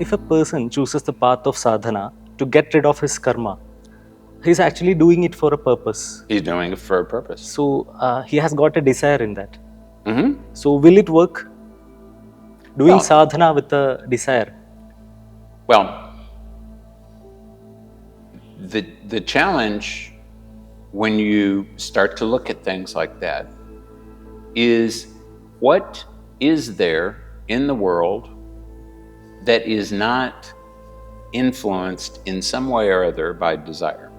if a person chooses the path of sadhana to get rid of his karma, he's actually doing it for a purpose. He's doing it for a purpose. So he has got a desire in that. Mm-hmm. So will it work? Doing Well- sadhana with a desire. Well, the challenge when you start to look at things like that is, what is there in the world that is not influenced in some way or other by desire?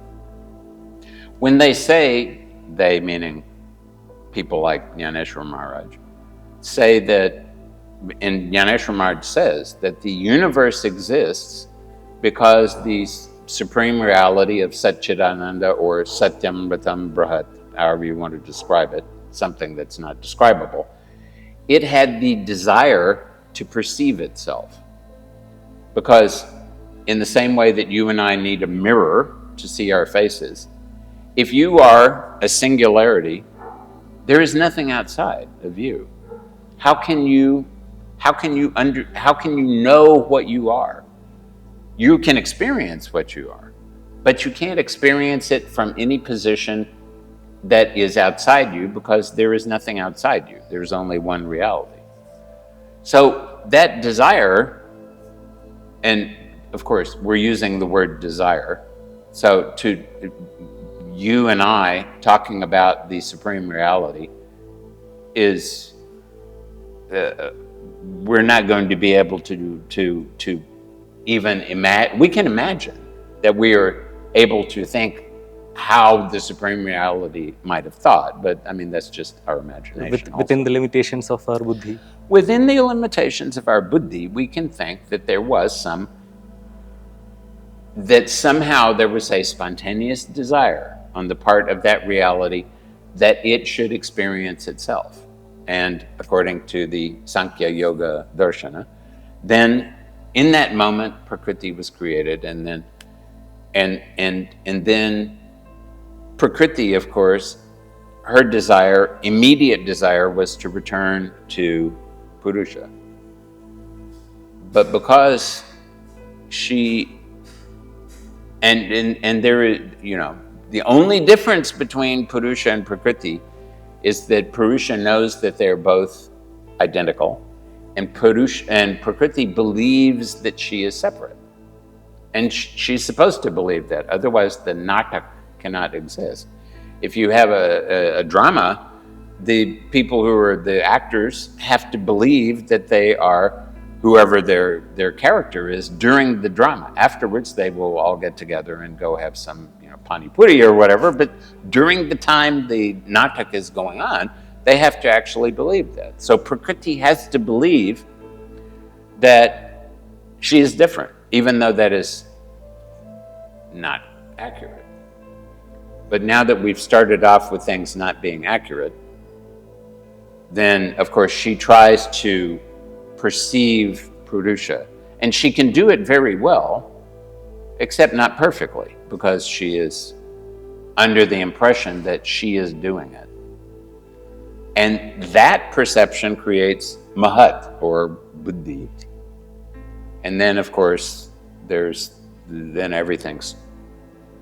When they say, they meaning people like Jnaneshwar Maharaj, say that, and Jnaneshwar Maharaj says that the universe exists because the supreme reality of Satchidananda, or Satyam Ratam Brahat, however you want to describe it, something that's not describable, it had the desire to perceive itself. Because in the same way that you and I need a mirror to see our faces, if you are a singularity, there is nothing outside of you. How can you know what you are? You can experience what you are, but you can't experience it from any position that is outside you, because there is nothing outside you. There's only one reality. So that desire, and of course we're using the word desire, so to you and I talking about the supreme reality is, we're not going to be able to even imagine. We can imagine that we are able to think how the supreme reality might have thought, but I mean, that's just our imagination. Within the limitations of our buddhi. Within the limitations of our buddhi, we can think that there was somehow there was a spontaneous desire on the part of that reality that it should experience itself. And according to the Sankhya Yoga Darshana, then in that moment Prakriti was created, and then Prakriti, of course, her desire, immediate desire, was to return to Purusha. But because she, and there is, the only difference between Purusha and Prakriti is that Purusha knows that they're both identical, and Prakriti believes that she is separate. And she's supposed to believe that, otherwise the natak cannot exist. If you have a drama, the people who are the actors have to believe that they are whoever their character is during the drama. Afterwards, they will all get together and go have some pani puri or whatever, but during the time the natak is going on, they have to actually believe that. So Prakriti has to believe that she is different, even though that is not accurate. But now that we've started off with things not being accurate, then of course she tries to perceive Purusha, and she can do it very well, except not perfectly, because she is under the impression that she is doing it. And that perception creates mahat, or buddhi. And then, of course, then everything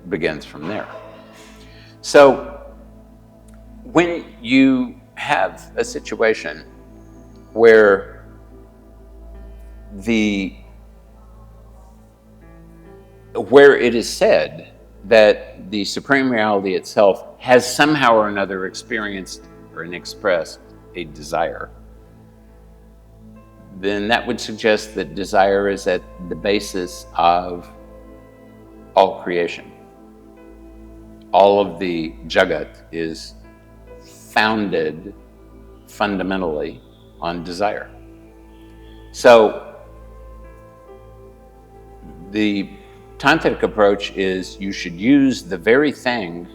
begins from there. So when you have a situation where it is said that the supreme reality itself has somehow or another experienced or expressed a desire, then that would suggest that desire is at the basis of all creation. All of the jagat is founded fundamentally on desire. So the Tantric approach is you should use the very thing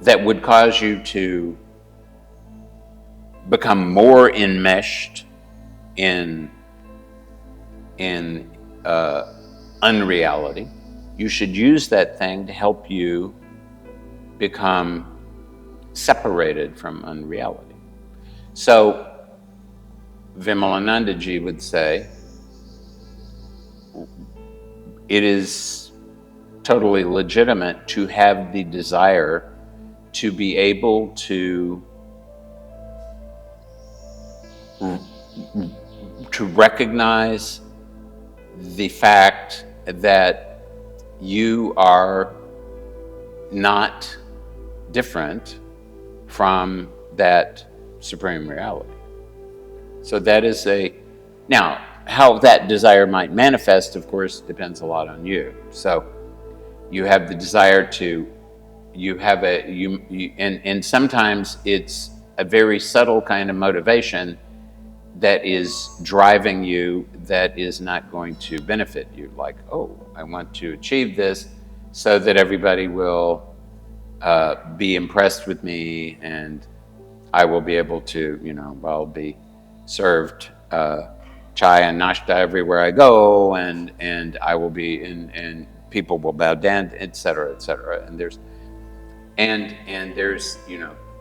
that would cause you to become more enmeshed in unreality. You should use that thing to help you become separated from unreality. So Vimalanandaji would say it is totally legitimate to have the desire to be able to recognize the fact that you are not different from that supreme reality. So that is now, how that desire might manifest, of course, depends a lot on you. So you have the desire to, and sometimes it's a very subtle kind of motivation that is driving you that is not going to benefit you. Like, oh, I want to achieve this so that everybody will be impressed with me, and I will be able to, I'll be served chai and nashta everywhere I go, and I will be and people will bow down, et cetera, et cetera. And there's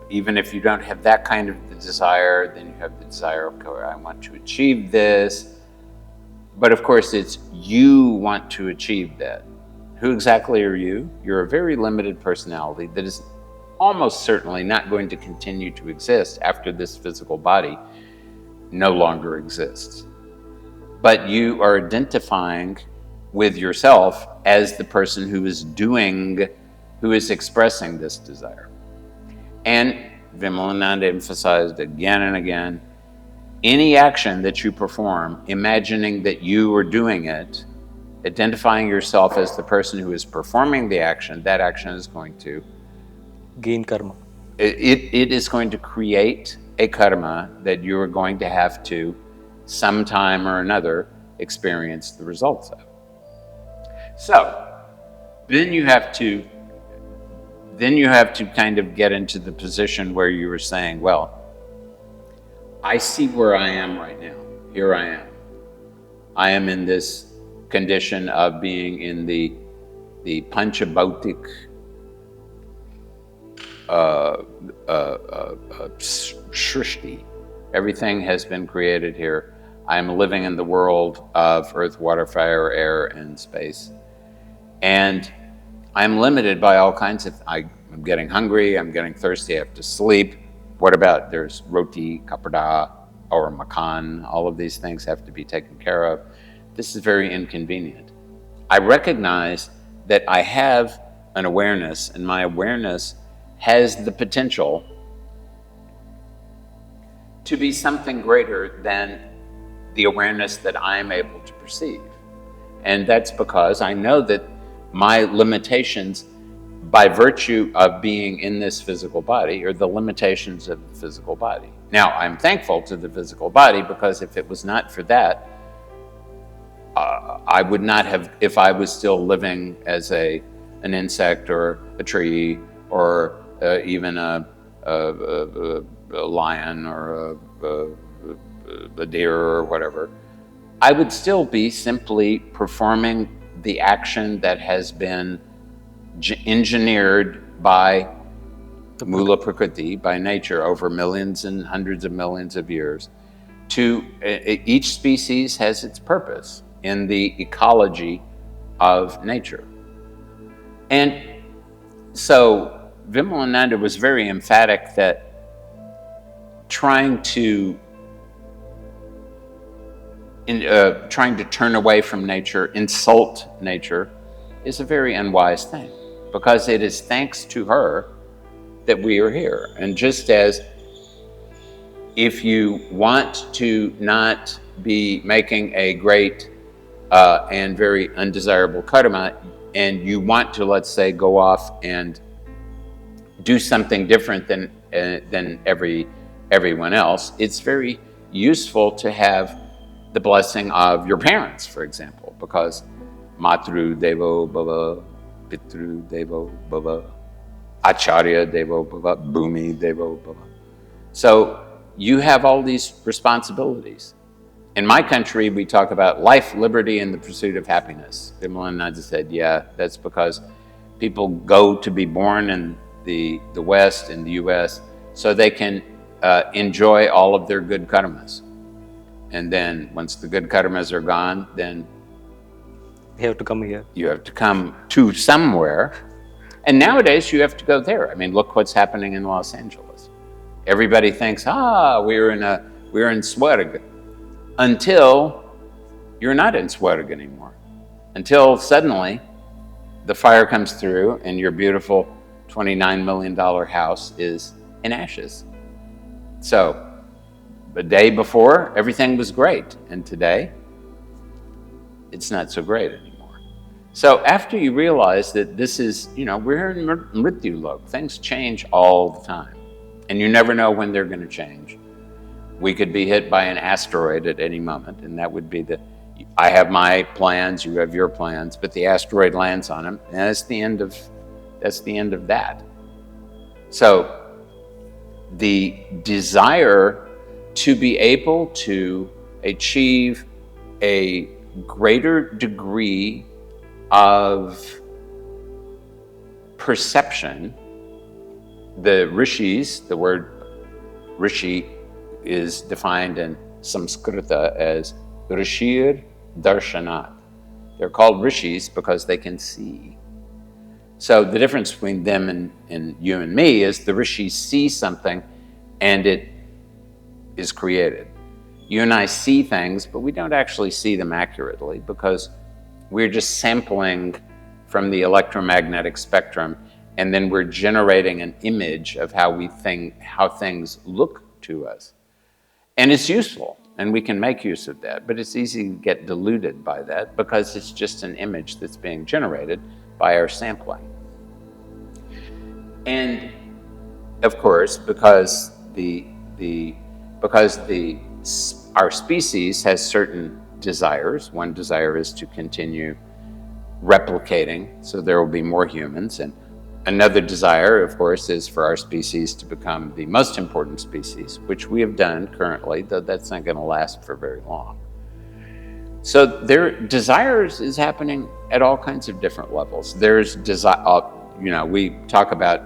even if you don't have that kind of the desire, then you have the desire, okay, I want to achieve this. But of course, it's you want to achieve that. Who exactly are you? You're a very limited personality that is almost certainly not going to continue to exist after this physical body no longer exists. But you are identifying with yourself as the person who is expressing this desire. And Vimalananda emphasized again and again, any action that you perform, imagining that you are doing it, identifying yourself as the person who is performing the action, that action is going to gain karma. It is going to create a karma that you are going to have to, sometime or another, experience the results of. So, then you have to kind of get into the position where you were saying, well, I see where I am right now. Here I am. I am in this condition of being in the panchabautic shrishti. Everything has been created here. I am living in the world of earth, water, fire, air, and space. And I'm limited by all kinds of, I'm getting hungry, I'm getting thirsty, I have to sleep. What about, there's roti, kapada, or makan, all of these things have to be taken care of. This is very inconvenient. I recognize that I have an awareness, and my awareness has the potential to be something greater than the awareness that I'm able to perceive. And that's because I know that my limitations, by virtue of being in this physical body, are the limitations of the physical body. Now, I'm thankful to the physical body, because if it was not for that, I would not have, if I was still living as an insect or a tree or even a lion or a deer or whatever, I would still be simply performing the action that has been engineered by Mula Prakriti, by nature, over millions and hundreds of millions of years. Each species has its purpose in the ecology of nature. And so Vimalananda was very emphatic that trying to turn away from nature, insult nature, is a very unwise thing, because it is thanks to her that we are here. And just as if you want to not be making a great and very undesirable karma, and you want to, let's say, go off and do something different than everyone else, it's very useful to have the blessing of your parents, for example, because Matru Devo Bhava, Pitru Devo Bhava, Acharya Devo Bhava, Bhumi Devo Bhava. So you have all these responsibilities. In my country, we talk about life, liberty, and the pursuit of happiness. Vimalananda said, yeah, that's because people go to be born in the West, in the US, so they can enjoy all of their good karmas. And then once the good karmas are gone, then You have to come here. You have to come to somewhere. And nowadays you have to go there. I mean, look what's happening in Los Angeles. Everybody thinks, we're in Swarga. Until you're not in Swarga anymore. Until suddenly the fire comes through and your beautiful $29 million house is in ashes. So the day before, everything was great. And today, it's not so great anymore. So after you realize that this is, we're in Mrityu Lok, things change all the time. And you never know when they're going to change. We could be hit by an asteroid at any moment, and that would be I have my plans, you have your plans, but the asteroid lands on them, and that's the end of that. So the desire to be able to achieve a greater degree of perception, the Rishis, the word Rishi is defined in Sanskrita as Rishir Darshanat. They're called Rishis because they can see. So the difference between them and you and me is the Rishis see something and it is created. You and I see things, but we don't actually see them accurately because we're just sampling from the electromagnetic spectrum, and then we're generating an image of how things look to us. And it's useful, and we can make use of that, but it's easy to get diluted by that because it's just an image that's being generated by our sampling. And of course, because our species has certain desires. One desire is to continue replicating, so there will be more humans. And another desire, of course, is for our species to become the most important species, which we have done currently, though that's not going to last for very long. So their desires is happening at all kinds of different levels. There's desire, we talk about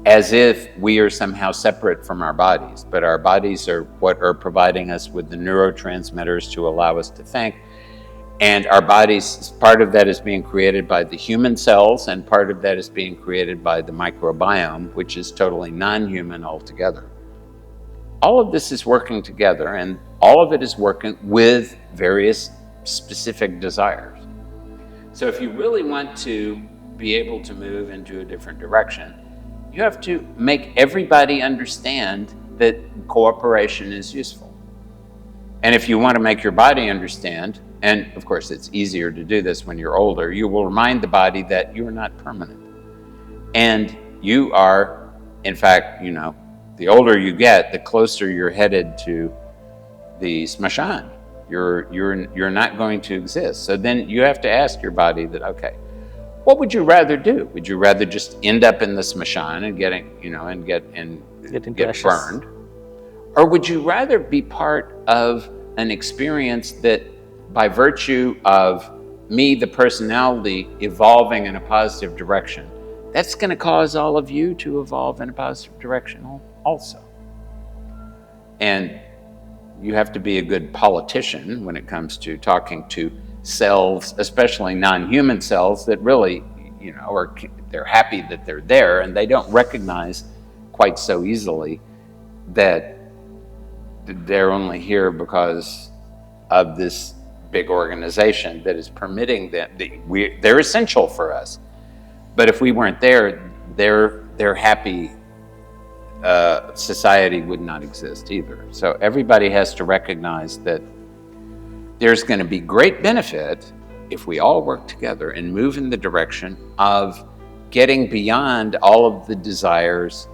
as if we are somehow separate from our bodies, but our bodies are what are providing us with the neurotransmitters to allow us to think. And our bodies, part of that is being created by the human cells, and part of that is being created by the microbiome, which is totally non-human altogether. All of this is working together, and all of it is working with various specific desires. So if you really want to be able to move into a different direction, you have to make everybody understand that cooperation is useful. And if you want to make your body understand, and of course it's easier to do this when you're older, you will remind the body that you are not permanent. And you are, in fact, the older you get, the closer you're headed to the smashan. You're not going to exist. So then you have to ask your body that, okay, what would you rather do? Would you rather just end up in the smashan and get burned? Or would you rather be part of an experience that, by virtue of me, the personality, evolving in a positive direction, that's going to cause all of you to evolve in a positive direction also? And you have to be a good politician when it comes to talking to cells, especially non-human cells that really, they're happy that they're there, and they don't recognize quite so easily that they're only here because of this big organization that is permitting them. They're essential for us, but if we weren't there, their happy society would not exist either. So everybody has to recognize that there's going to be great benefit if we all work together and move in the direction of getting beyond all of the desires,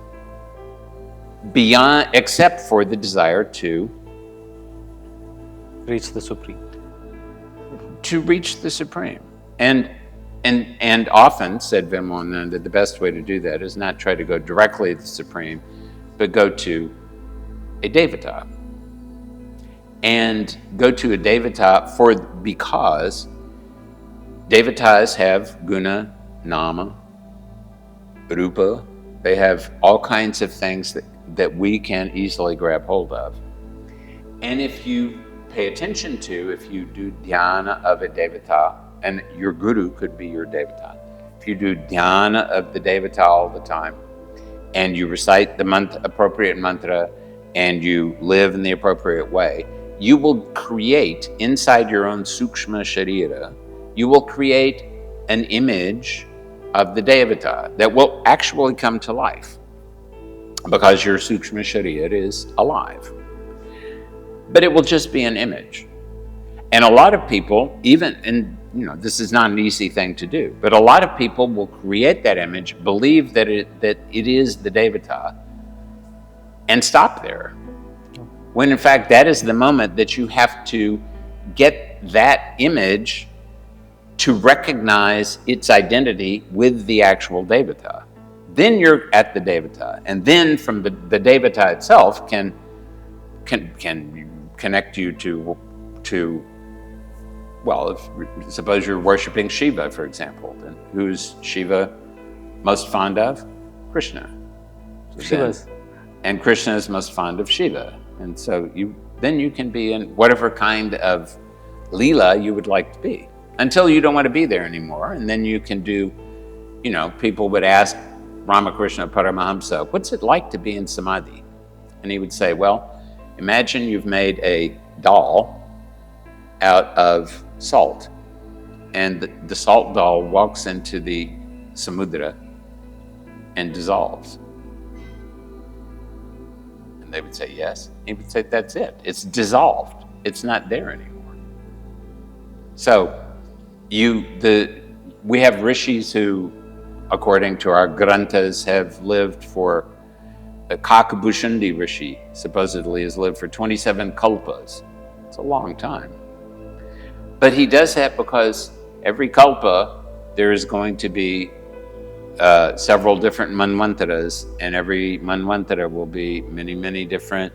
except for the desire to reach the Supreme. And often, said Vimalananda, the best way to do that is not try to go directly to the Supreme, but go to a Devata. And go to a Devata because Devatas have guna, nama, rupa. They have all kinds of things that we can easily grab hold of. And if you pay attention to, if you do dhyana of a Devata, and your guru could be your devata. If you do dhyana of the devata all the time, and you recite the appropriate mantra, and you live in the appropriate way, you will create inside your own sukshma sharira, you will create an image of the devata that will actually come to life because your sukshma sharira is alive. But it will just be an image. And a lot of people, this is not an easy thing to do, but a lot of people will create that image, believe that it is the devata, and stop there. When in fact, that is the moment that you have to get that image to recognize its identity with the actual devata. Then you're at the devata, and then from the devata itself can connect you to well, suppose you're worshiping Shiva, for example, then who's Shiva most fond of? Krishna. So Shivas. And Krishna is most fond of Shiva. And so you can be in whatever kind of Leela you would like to be, until you don't want to be there anymore. And then you can do, people would ask Ramakrishna Paramahamsa, what's it like to be in Samadhi? And he would say, well, imagine you've made a doll out of salt, and the salt doll walks into the samudra and dissolves. And they would say, yes. He would say, that's it. It's dissolved. It's not there anymore. So we have rishis who, according to our granthas, have lived for, Kakabhushundi Rishi supposedly has lived for 27 kalpas. It's a long time. But he does that because every kalpa there is going to be several different manvantras, and every manvantara will be many, many different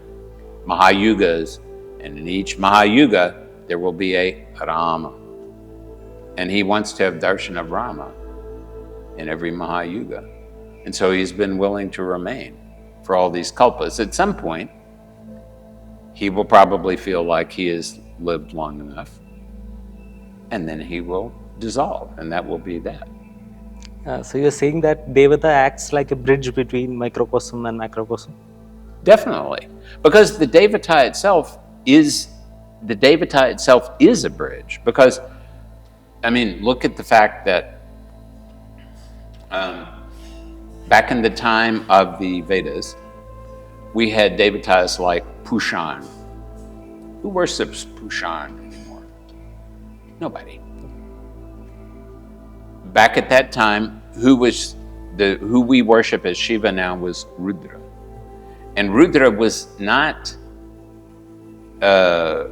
mahayugas, and in each mahayuga there will be a Rama. And he wants to have darshan of Rama in every mahayuga. And so he's been willing to remain for all these kalpas. At some point, he will probably feel like he has lived long enough, and then he will dissolve, and that will be that. So you're saying that Devata acts like a bridge between microcosm and macrocosm? Definitely, because the Devata itself is a bridge. Because, look at the fact that back in the time of the Vedas, we had Devatas like Pushan. Who worships Pushan anymore? Nobody. Back at that time, who we worship as Shiva now was Rudra. And Rudra was not a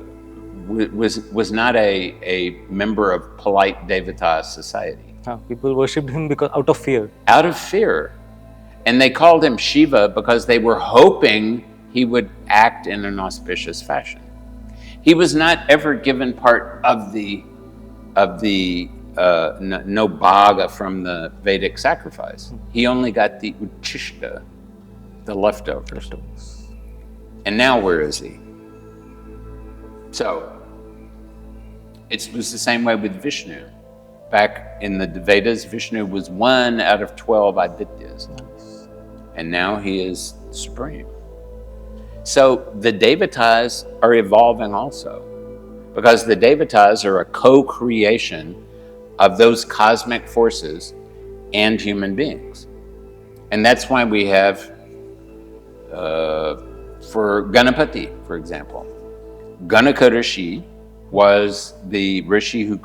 member of polite Devata society. People worshipped him because out of fear. Out of fear. And they called him Shiva because they were hoping he would act in an auspicious fashion. He was not ever given part of the no bhaga from the Vedic sacrifice. He only got the uchishta, the leftovers. And now where is he? So it was the same way with Vishnu. Back in the Vedas, Vishnu was 1 out of 12 Adityas. And now he is supreme. So the Devatas are evolving also, because the Devatas are a co-creation of those cosmic forces and human beings. And that's why we have, for Ganapati, for example, Ganaka Rishi was the Rishi who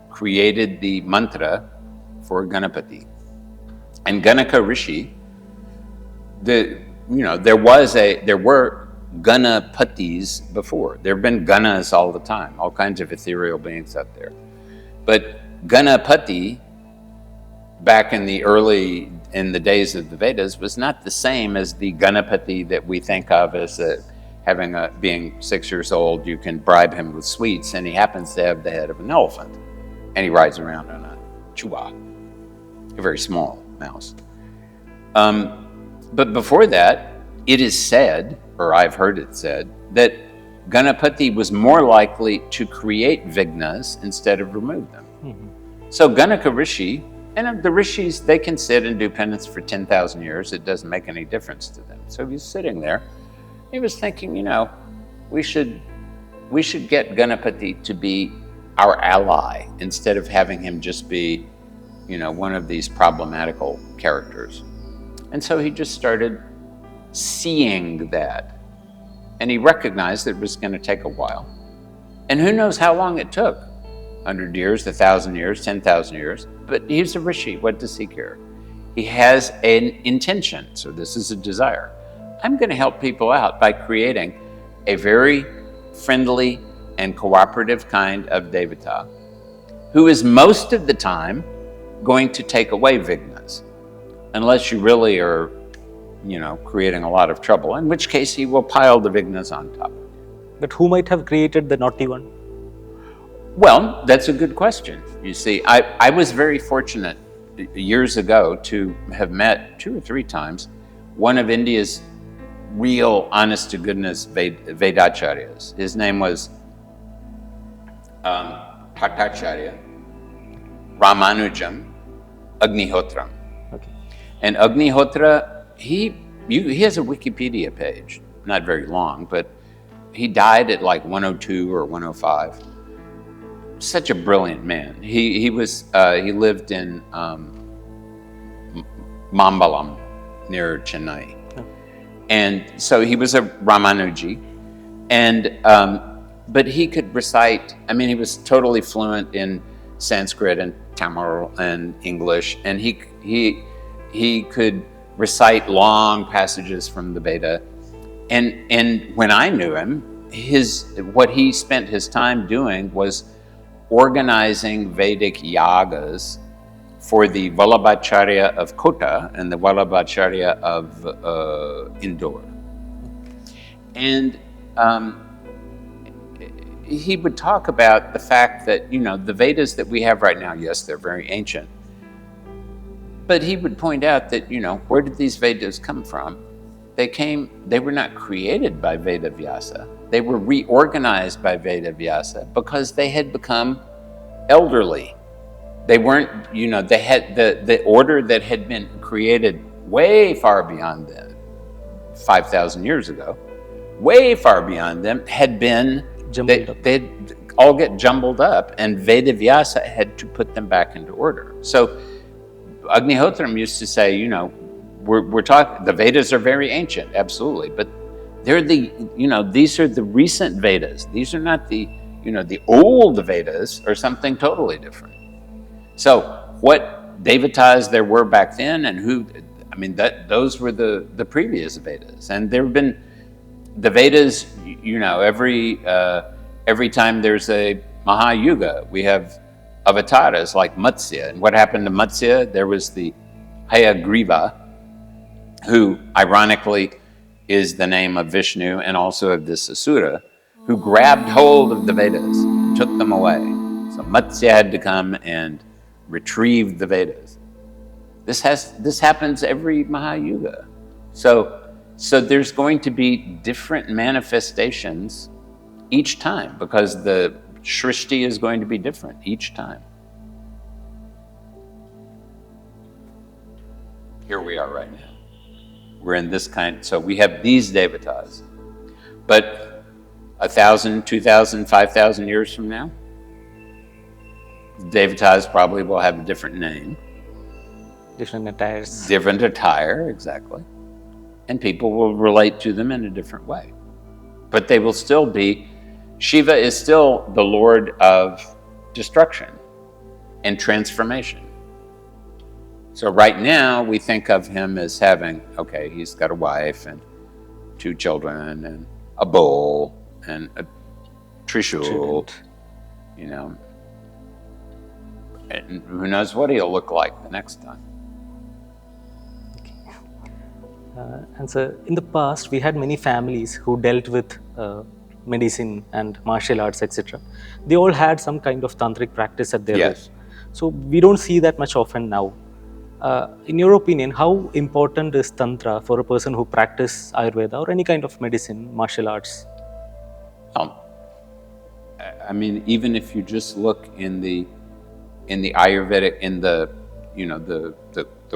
created the mantra for Ganapati. And Ganaka Rishi, there were Ganapatis before. There have been Ganas all the time, all kinds of ethereal beings out there. But Ganapati, back in the days of the Vedas, was not the same as the Ganapati that we think of as being 6 years old. You can bribe him with sweets, and he happens to have the head of an elephant, and he rides around on a chuba, a very small mouse. But before that, it is said, or I've heard it said, that Ganapati was more likely to create vignas instead of remove them. So Ganaka Rishi, and the Rishis, they can sit and do penance for 10,000 years. It doesn't make any difference to them. So he's sitting there. He was thinking, we should get Ganapati to be our ally instead of having him just be, one of these problematical characters. And so he just started seeing that. And he recognized that it was going to take a while. And who knows how long it took? 100 years, 1,000 years, 10,000 years. But he's a rishi. What does he care? He has an intention. So this is a desire. I'm going to help people out by creating a very friendly and cooperative kind of Devata who is most of the time going to take away vignas, unless you really are, creating a lot of trouble, in which case he will pile the vignas on top. But who might have created the naughty one? Well, that's a good question. You see, I was very fortunate years ago to have met 2 or 3 times one of India's real, honest-to-goodness Vedacharyas. His name was Bhattacharya Ramanujam Agnihotram. Okay. And Agnihotra, he has a Wikipedia page, not very long, but he died at like 102 or 105. Such a brilliant man. He lived in Mambalam near Chennai. Oh. And so he was a Ramanuji, and but he could recite, he was totally fluent in Sanskrit and Tamil and English, and he could recite long passages from the Veda. And when I knew him, what he spent his time doing was organizing Vedic yagas for the Vallabhacharya of Kota and the Vallabhacharya of Indore. And he would talk about the fact that, the Vedas that we have right now, yes, they're very ancient. But he would point out that, where did these Vedas come from? They were not created by Veda Vyasa. They were reorganized by Veda Vyasa because they had become elderly. They weren't, they had the order that had been created way far beyond them, 5,000 years ago, way far beyond them, had been, they'd all get jumbled up, and Veda Vyasa had to put them back into order. So Agnihotram used to say, we're talking, the Vedas are very ancient, absolutely, but they're these are the recent Vedas. These are not the old Vedas are something totally different. So what Devatas there were back then, and those were the previous Vedas. And there have been the Vedas, every time there's a Mahayuga, we have avatars like Matsya. And what happened to Matsya? There was the Hayagriva, who ironically is the name of Vishnu and also of this Asura, who grabbed hold of the Vedas and took them away. So Matsya had to come and retrieve the Vedas. This happens every Mahayuga. So there's going to be different manifestations each time because the Shrishti is going to be different each time. Here we are right now. We're in this so we have these Devatas. But 1,000, 2,000, 5,000 years from now, Devatas probably will have a different name. Different attires. Different attire, exactly. And people will relate to them in a different way. But they will still be, Shiva is still the Lord of destruction and transformation. So right now we think of him as having, he's got a wife and 2 children and a bull and a trishul, and who knows what he'll look like the next time. And so in the past, we had many families who dealt with medicine and martial arts, etc. They all had some kind of tantric practice at their Yes. home. So we don't see that much often now. In your opinion, how important is Tantra for a person who practices Ayurveda or any kind of medicine, martial arts? Well, I mean, even if you just look in the Ayurvedic, in the, you know, the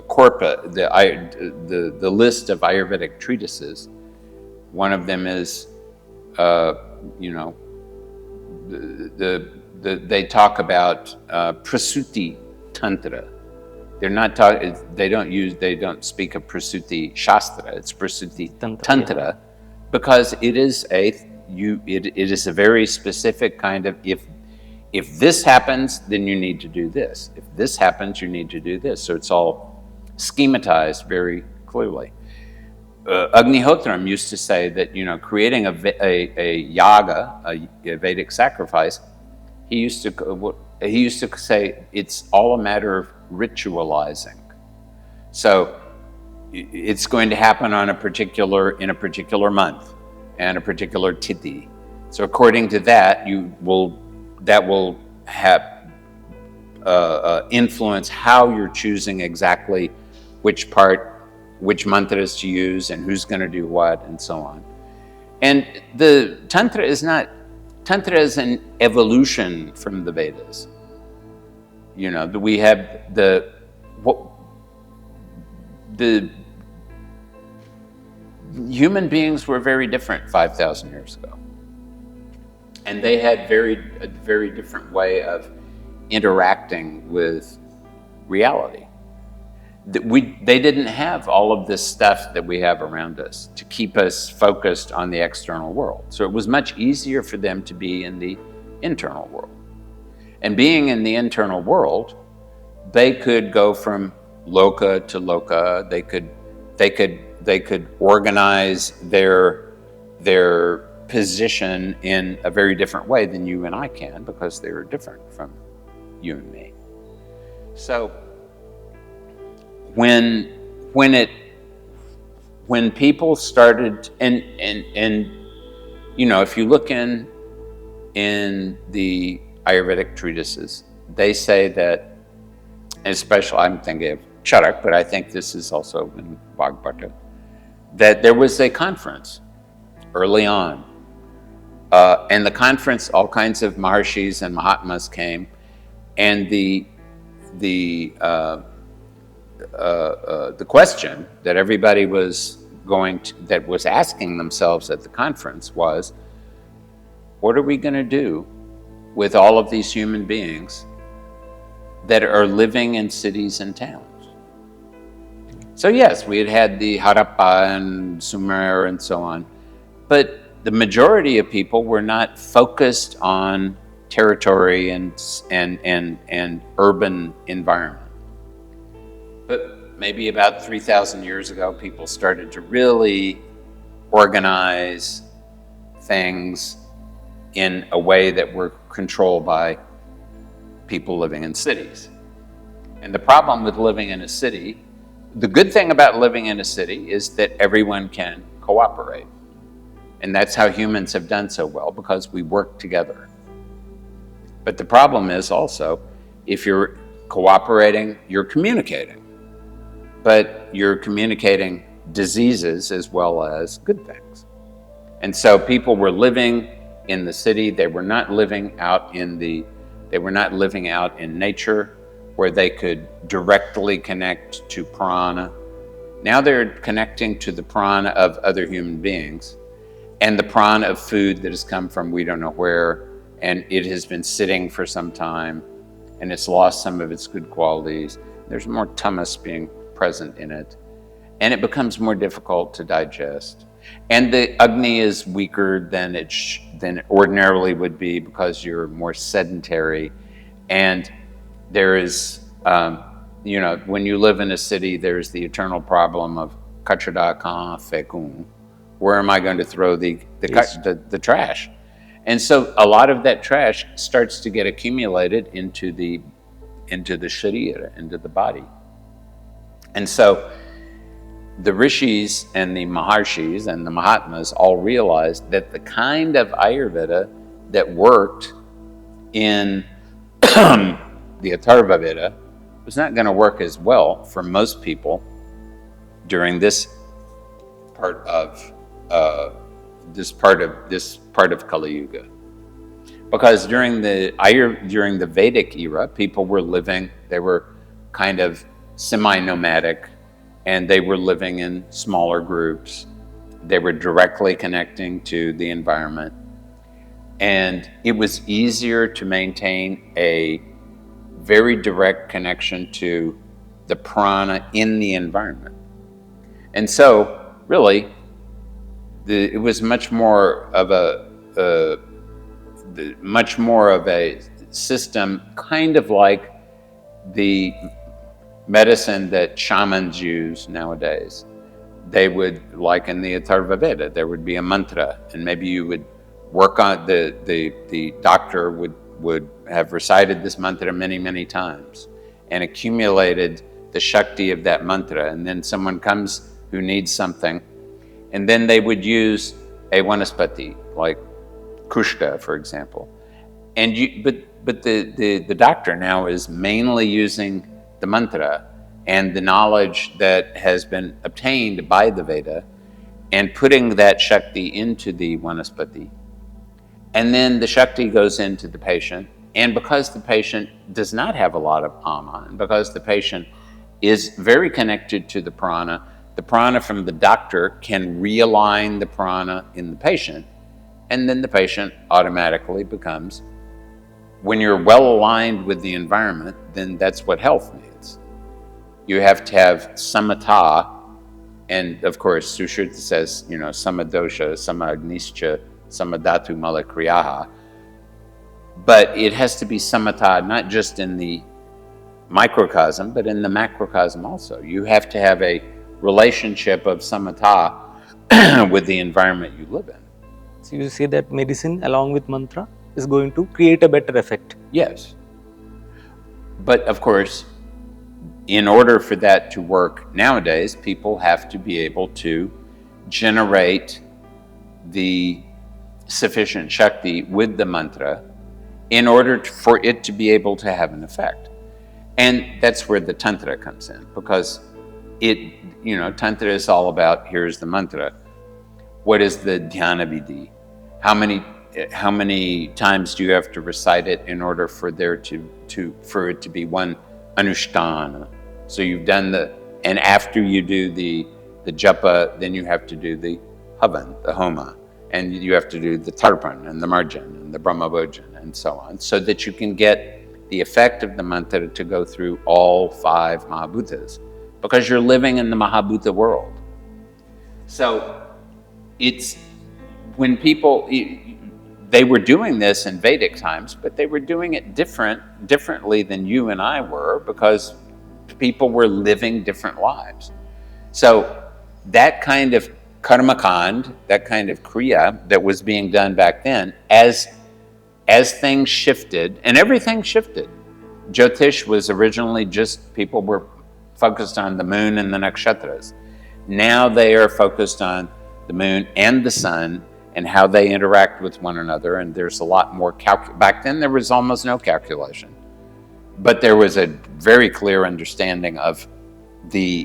corpus, the list of Ayurvedic treatises, one of them is, you know, they talk about Prasuti Tantra. They're not talking. They don't speak of Prasuti Shastra. It's Prasuti Tantra, Yeah. because it is it is a very specific kind of, if this happens, then you need to do this. If this happens, you need to do this. So it's all schematized very clearly. Agnihotram used to say that, you know, creating a yaga, a Vedic sacrifice, he used to say it's all a matter of ritualizing. So it's going to happen in a particular month and a particular tithi. So according to that, that will have influence how you're choosing exactly which mantras to use and who's going to do what and so on. And the Tantra is an evolution from the Vedas. You know, we have the human beings were very different 5,000 years ago. And they had a very different way of interacting with reality. They didn't have all of this stuff that we have around us to keep us focused on the external world. So it was much easier for them to be in the internal world. And being in the internal world, they could go from loka to loka. They could organize their position in a very different way than you and I can, because they were different from you and me. So when people started, and you know, if you look in the Ayurvedic treatises, they say that, and especially I'm thinking of Charak, but I think this is also in Bhagavata, that there was a conference early on, and the conference, all kinds of Maharshis and Mahatmas came, and the question that everybody was asking themselves at the conference was, what are we going to do with all of these human beings that are living in cities and towns? So yes, we had the Harappa and Sumer and so on, but the majority of people were not focused on territory and urban environment. But maybe about 3,000 years ago, people started to really organize things in a way that were controlled by people living in cities. And the problem with living in a city, the good thing about living in a city is that everyone can cooperate. And that's how humans have done so well, because we work together. But the problem is also, if you're cooperating, you're communicating. But you're communicating diseases as well as good things. And so people were living in the city. They were not living out in nature, where they could directly connect to prana. Now they're connecting to the prana of other human beings, and the prana of food that has come from we don't know where, and it has been sitting for some time, and it's lost some of its good qualities. There's more tamas being present in it, and it becomes more difficult to digest. And the Agni is weaker than it ordinarily would be, because you're more sedentary. And there is, you know, when you live in a city, there's the eternal problem of kachada ka fekun. Where am I going to throw the trash? And so a lot of that trash starts to get accumulated into the sharira, into the body. And so the Rishis and the Maharshis and the Mahatmas all realized that the kind of Ayurveda that worked in the Atharva Veda was not going to work as well for most people during this part of Kali Yuga. Because during the Vedic era, people were living, they were kind of semi-nomadic, and they were living in smaller groups. They were directly connecting to the environment. And it was easier to maintain a very direct connection to the prana in the environment. And so, really, it was much more of a system, kind of like the medicine that shamans use nowadays. They would, like in the Atharva Veda, there would be a mantra, and maybe you would work on the doctor would have recited this mantra many times and accumulated the Shakti of that mantra. And then someone comes who needs something, and then they would use a vanaspati, like kushta, for example. And but the doctor now is mainly using the mantra and the knowledge that has been obtained by the Veda and putting that Shakti into the vanaspati. And then the Shakti goes into the patient. And because the patient does not have a lot of ama, and because the patient is very connected to the prana from the doctor can realign the prana in the patient. And then the patient automatically becomes, when you're well aligned with the environment, then that's what health needs. You have to have samatha, and of course, Sushruta says, samadosha, samagnischa, samadhatu malakriyaha. But it has to be samatha, not just in the microcosm, but in the macrocosm also. You have to have a relationship of samatha with the environment you live in. So you say that medicine along with mantra is going to create a better effect. Yes. But of course, in order for that to work nowadays, people have to be able to generate the sufficient Shakti with the mantra in order for it to be able to have an effect. And that's where the Tantra comes in, because Tantra is all about, here's the mantra. What is the dhyana vidhi? How many times do you have to recite it in order for for it to be one anushtana? So you've done and after you do the japa, then you have to do the havan, the homa, and you have to do the tarpan and the marjan and the brahmabhojan and so on, so that you can get the effect of the mantra to go through all 5 mahabhutas, because you're living in the mahabhuta world. So it's when people, they were doing this in Vedic times, but they were doing it differently than you and I were, because people were living different lives. So that kind of karmakand, that kind of kriya that was being done back then, as things shifted, and everything shifted. Jyotish was originally just, people were focused on the moon and the nakshatras. Now they are focused on the moon and the sun and how they interact with one another, and there's a lot more back then there was almost no calculation. But there was a very clear understanding of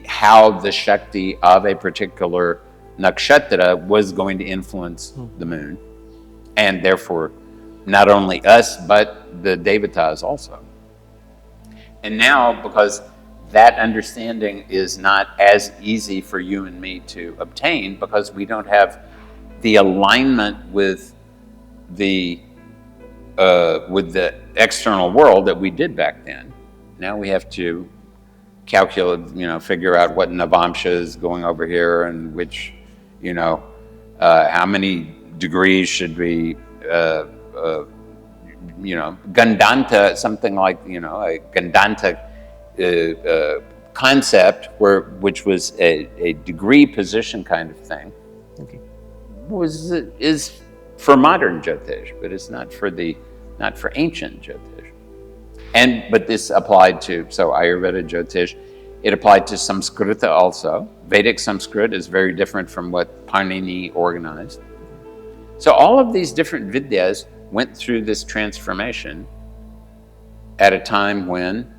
how the Shakti of a particular nakshatra was going to influence the moon, and therefore not only us, but the Devatas also. And now, because that understanding is not as easy for you and me to obtain, because we don't have the alignment with the external world that we did back then. Now we have to calculate, figure out what Navamsha is going over here, and which, how many degrees should be, Gandanta, something like, a Gandanta concept, which was a degree position kind of thing, Okay. is for modern Jyotish, but it's not for ancient Jyotish. But this applied to, so Ayurveda Jyotish, it applied to Samskrita also. Vedic Sanskrit is very different from what Panini organized. So all of these different vidyas went through this transformation at a time when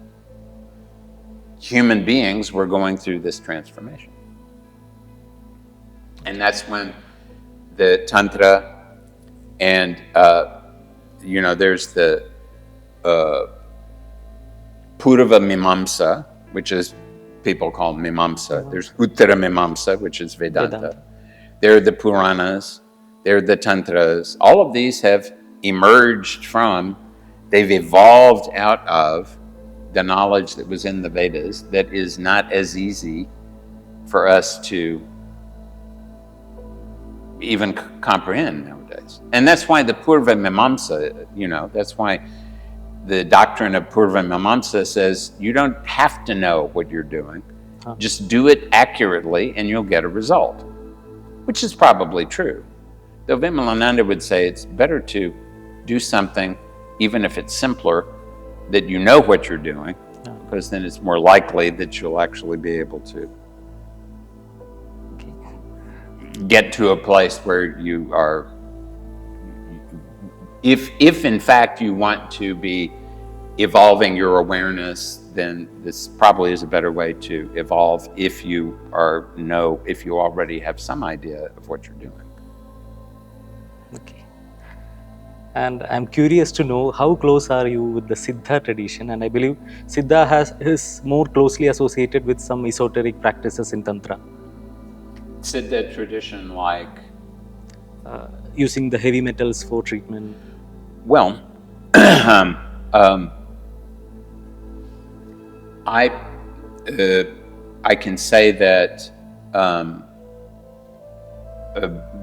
human beings were going through this transformation. And that's when the Tantra and there's the Purva Mimamsa, which is people call Mimamsa. There's Uttara Mimamsa, which is Vedanta. There are the Puranas. There are the Tantras. All of these have emerged from, they've evolved out of the knowledge that was in the Vedas that is not as easy for us to even comprehend nowadays. And that's why the Purva Mimamsa, that's why the doctrine of Purva Mimamsa says you don't have to know what you're doing. Just do it accurately and you'll get a result, which is probably true. Though Vimalananda would say it's better to do something, even if it's simpler, that you know what you're doing, because then it's more likely that you'll actually be able to get to a place where you are, if in fact you want to be evolving your awareness, then this probably is a better way to evolve if you already have some idea of what you're doing. Okay. And I'm curious to know, how close are you with the Siddha tradition? And I believe Siddha is more closely associated with some esoteric practices in Tantra. Siddha tradition, like? Using the heavy metals for treatment. Well, I can say that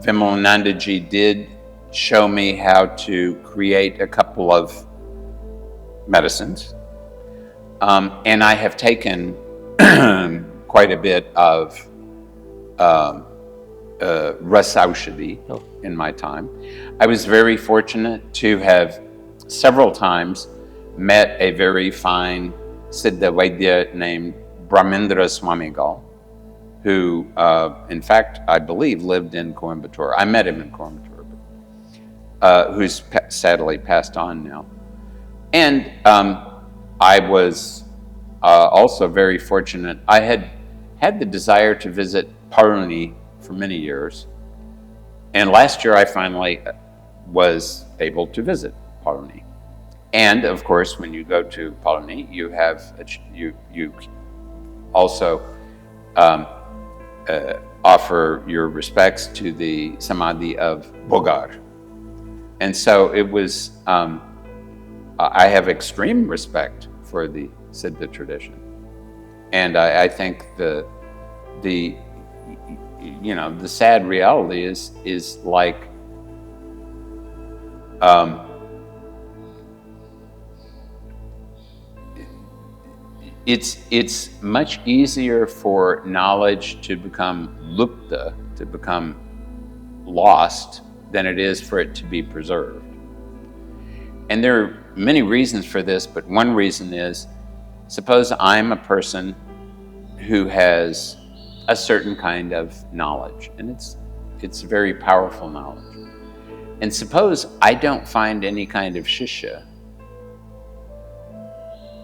Vimalanandaji did show me how to create a couple of medicines, and I have taken quite a bit of Rasaushadhi in my time. I was very fortunate to have several times met a very fine Siddha Vaidya named Brahmendra Swamigal, who, in fact, I believe lived in Coimbatore. I met him in Coimbatore, who's sadly passed on now. And I was also very fortunate. I had the desire to visit Paruni for many years. And last year I finally was able to visit Paruni. And of course, when you go to Paruni, you have you also offer your respects to the Samadhi of Bogar. And so it was, I have extreme respect for the Siddha tradition. And I think the sad reality is like, it's much easier for knowledge to become lupta, to become lost, than it is for it to be preserved. And there are many reasons for this, but one reason is, suppose I'm a person who has a certain kind of knowledge, and it's very powerful knowledge. And suppose I don't find any kind of shishya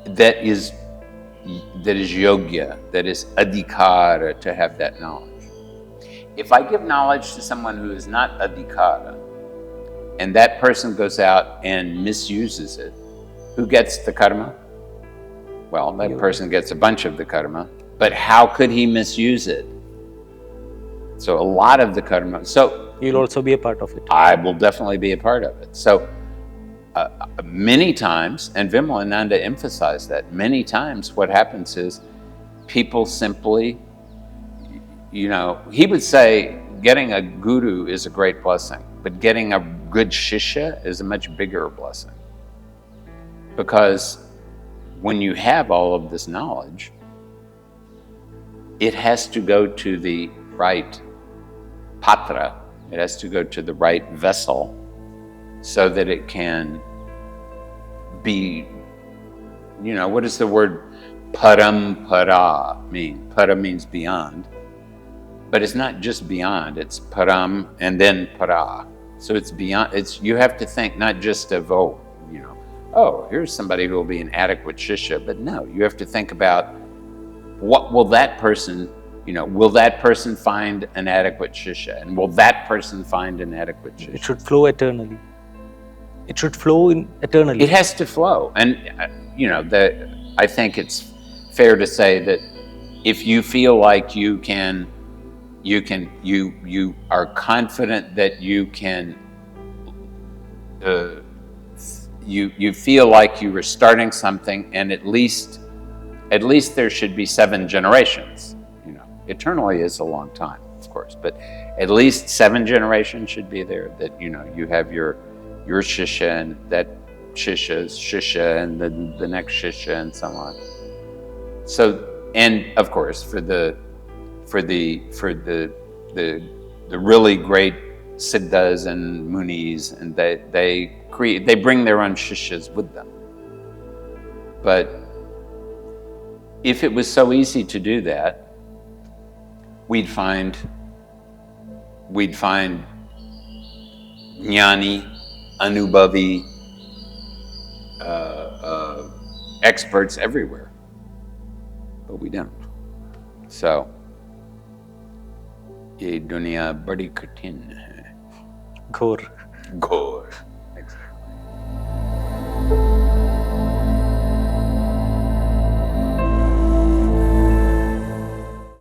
that is yogya, that is adhikara to have that knowledge. If I give knowledge to someone who is not adhikara, and that person goes out and misuses it, who gets the karma? Well, that person gets a bunch of the karma, but how could he misuse it? So a lot of the karma. So you'll also be a part of it. I will definitely be a part of it. So many times, and Vimalananda emphasized that, many times what happens is people simply, he would say getting a guru is a great blessing, but getting a good shishya is a much bigger blessing. Because when you have all of this knowledge, it has to go to the right patra, it has to go to the right vessel so that it can be, what does the word parampara mean? Para means beyond, but it's not just beyond, it's param and then para. So it's beyond, you have to think not just of, here's somebody who will be an adequate shishya, but no, you have to think about what will that person, will that person find an adequate shishya? And will that person find an adequate shishya? It should flow eternally. it should flow in eternally. It has to flow. And, I think it's fair to say that if you feel like you are confident that you can, you feel like you were starting something, and at least there should be 7 generations. Eternally is a long time, of course, but at least 7 generations should be there, that you have your shishya, and that shishya's shishya, and then the next shishya, and so on. So, and of course, for the really great Siddhas and Munis, and they bring their own shishyas with them. But if it was so easy to do that, we'd find jnani, anubhavi, experts everywhere. But we don't. So, ye dunya badi katin hai. Ghor. Ghor.